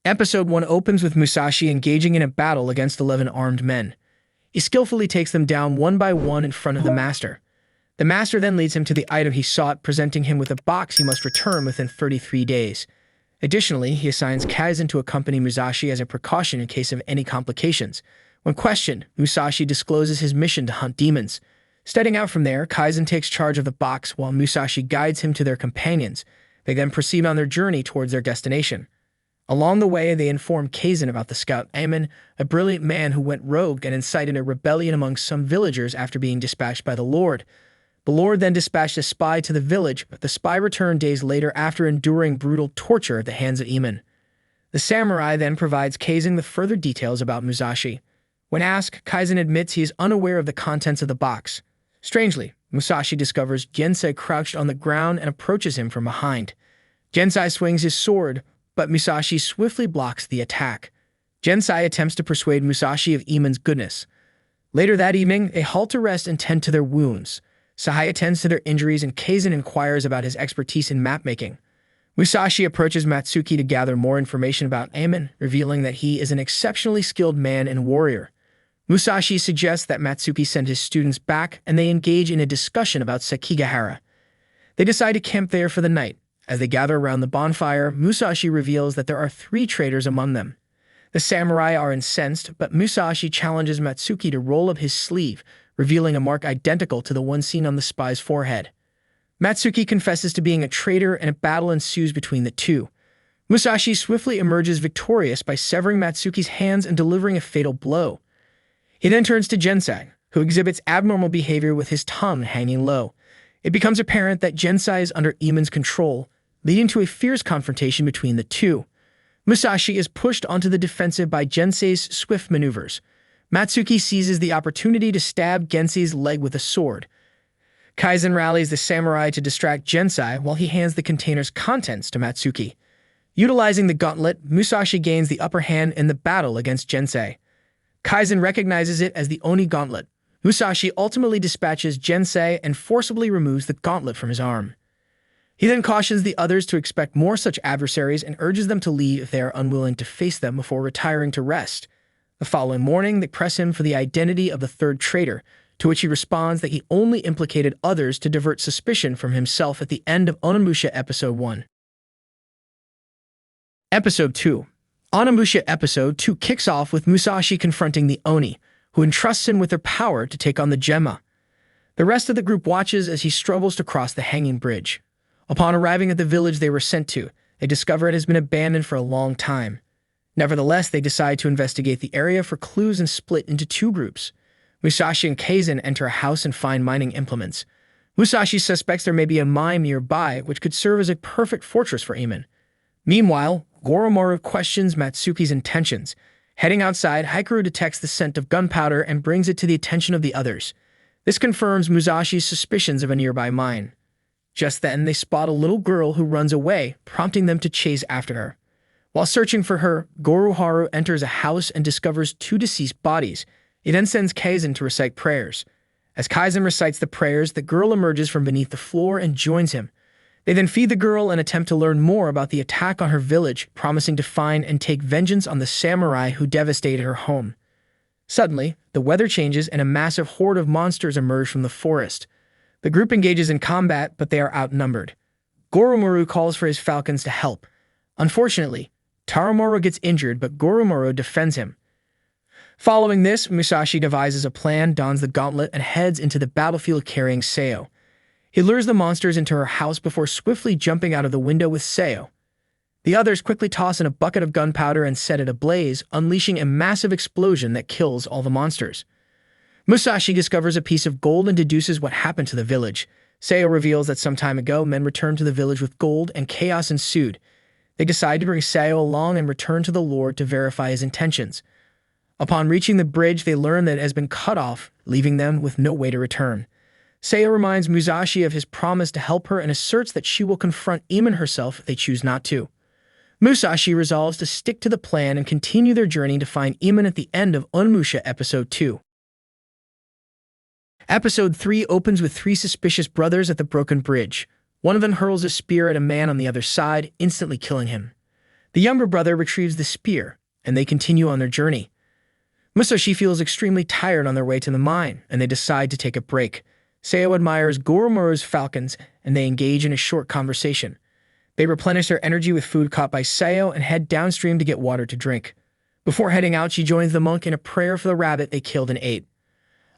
Episode 1 opens with Musashi engaging in a battle against 11 armed men. He skillfully takes them down one by one in front of the master. The master then leads him to the item he sought, presenting him with a box he must return within 33 days. Additionally, he assigns Kaizen to accompany Musashi as a precaution in case of any complications. When questioned, Musashi discloses his mission to hunt demons. Stepping out from there, Kaizen takes charge of the box while Musashi guides him to their companions. They then proceed on their journey towards their destination. Along the way, they inform Kaizen about the scout Amon, a brilliant man who went rogue and incited a rebellion among some villagers after being dispatched by the Lord. The Lord then dispatched a spy to the village, but the spy returned days later after enduring brutal torture at the hands of Amon. The samurai then provides Kaizen with further details about Musashi. When asked, Kaizen admits he is unaware of the contents of the box. Strangely, Musashi discovers Gensai crouched on the ground and approaches him from behind. Gensai swings his sword, but Musashi swiftly blocks the attack. Gensai attempts to persuade Musashi of Amon's goodness. Later that evening, they halt to rest and tend to their wounds. Sahai attends to their injuries and Kaizen inquires about his expertise in map-making. Musashi approaches Matsuki to gather more information about Amon, revealing that he is an exceptionally skilled man and warrior. Musashi suggests that Matsuki send his students back, and they engage in a discussion about Sekigahara. They decide to camp there for the night. As they gather around the bonfire, Musashi reveals that there are 3 traitors among them. The samurai are incensed, but Musashi challenges Matsuki to roll up his sleeve, revealing a mark identical to the one seen on the spy's forehead. Matsuki confesses to being a traitor, and a battle ensues between the two. Musashi swiftly emerges victorious by severing Matsuki's hands and delivering a fatal blow. He then turns to Gensai, who exhibits abnormal behavior with his tongue hanging low. It becomes apparent that Gensai is under Amon's control, leading to a fierce confrontation between the two. Musashi is pushed onto the defensive by Gensai's swift maneuvers. Matsuki seizes the opportunity to stab Gensai's leg with a sword. Kaizen rallies the samurai to distract Gensai while he hands the container's contents to Matsuki. Utilizing the gauntlet, Musashi gains the upper hand in the battle against Gensai. Kaizen recognizes it as the Oni Gauntlet. Musashi ultimately dispatches Gensai and forcibly removes the gauntlet from his arm. He then cautions the others to expect more such adversaries and urges them to leave if they are unwilling to face them before retiring to rest. The following morning, they press him for the identity of the 3rd traitor, to which he responds that he only implicated others to divert suspicion from himself at the end of Onimusha Episode 1. Episode 2. Onimusha Episode 2 kicks off with Musashi confronting the Oni, who entrusts him with their power to take on the Gemma. The rest of the group watches as he struggles to cross the hanging bridge. Upon arriving at the village they were sent to, they discover it has been abandoned for a long time. Nevertheless, they decide to investigate the area for clues and split into 2 groups. Musashi and Kaizen enter a house and find mining implements. Musashi suspects there may be a mine nearby, which could serve as a perfect fortress for Amon. Meanwhile, Goromaru questions Matsuki's intentions. Heading outside, Hikaru detects the scent of gunpowder and brings it to the attention of the others. This confirms Musashi's suspicions of a nearby mine. Just then, they spot a little girl who runs away, prompting them to chase after her. While searching for her, Goroharu enters a house and discovers 2 deceased bodies. He then sends Kaizen to recite prayers. As Kaizen recites the prayers, the girl emerges from beneath the floor and joins him. They then feed the girl and attempt to learn more about the attack on her village, promising to find and take vengeance on the samurai who devastated her home. Suddenly, the weather changes and a massive horde of monsters emerge from the forest. The group engages in combat, but they are outnumbered. Goromaru calls for his falcons to help. Unfortunately, Taramoro gets injured, but Goromaru defends him. Following this, Musashi devises a plan, dons the gauntlet, and heads into the battlefield carrying Seo. He lures the monsters into her house before swiftly jumping out of the window with Seo. The others quickly toss in a bucket of gunpowder and set it ablaze, unleashing a massive explosion that kills all the monsters. Musashi discovers a piece of gold and deduces what happened to the village. Seo reveals that some time ago, men returned to the village with gold and chaos ensued. They decide to bring Seo along and return to the Lord to verify his intentions. Upon reaching the bridge, they learn that it has been cut off, leaving them with no way to return. Seo reminds Musashi of his promise to help her and asserts that she will confront Amon herself if they choose not to. Musashi resolves to stick to the plan and continue their journey to find Amon at the end of Onimusha Episode 2. Episode 3 opens with 3 suspicious brothers at the broken bridge. One of them hurls a spear at a man on the other side, instantly killing him. The younger brother retrieves the spear, and they continue on their journey. Musashi feels extremely tired on their way to the mine, and they decide to take a break. Sayo admires Goromaru's falcons, and they engage in a short conversation. They replenish their energy with food caught by Sayo and head downstream to get water to drink. Before heading out, she joins the monk in a prayer for the rabbit they killed and ate.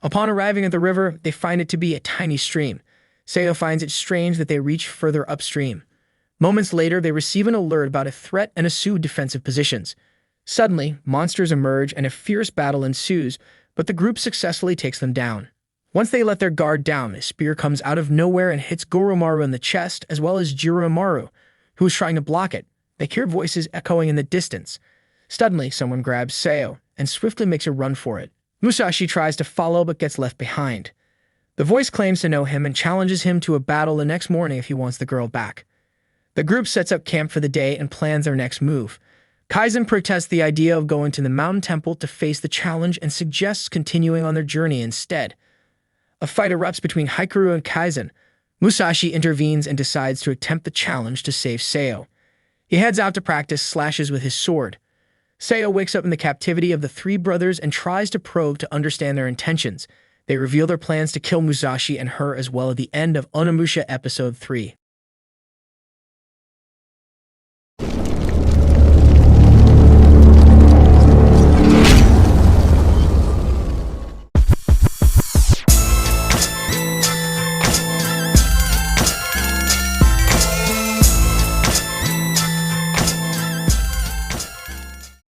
Upon arriving at the river, they find it to be a tiny stream. Sayo finds it strange that they reach further upstream. Moments later, they receive an alert about a threat and assume defensive positions. Suddenly, monsters emerge and a fierce battle ensues, but the group successfully takes them down. Once they let their guard down, a spear comes out of nowhere and hits Goromaru in the chest, as well as Jiromaru, who is trying to block it. They hear voices echoing in the distance. Suddenly, someone grabs Sayo and swiftly makes a run for it. Musashi tries to follow but gets left behind. The voice claims to know him and challenges him to a battle the next morning if he wants the girl back. The group sets up camp for the day and plans their next move. Kaizen protests the idea of going to the mountain temple to face the challenge and suggests continuing on their journey instead. A fight erupts between Hikaru and Kaizen. Musashi intervenes and decides to attempt the challenge to save Sayo. He heads out to practice slashes with his sword. Sayo wakes up in the captivity of the three brothers and tries to probe to understand their intentions. They reveal their plans to kill Musashi and her as well at the end of Onimusha Episode 3.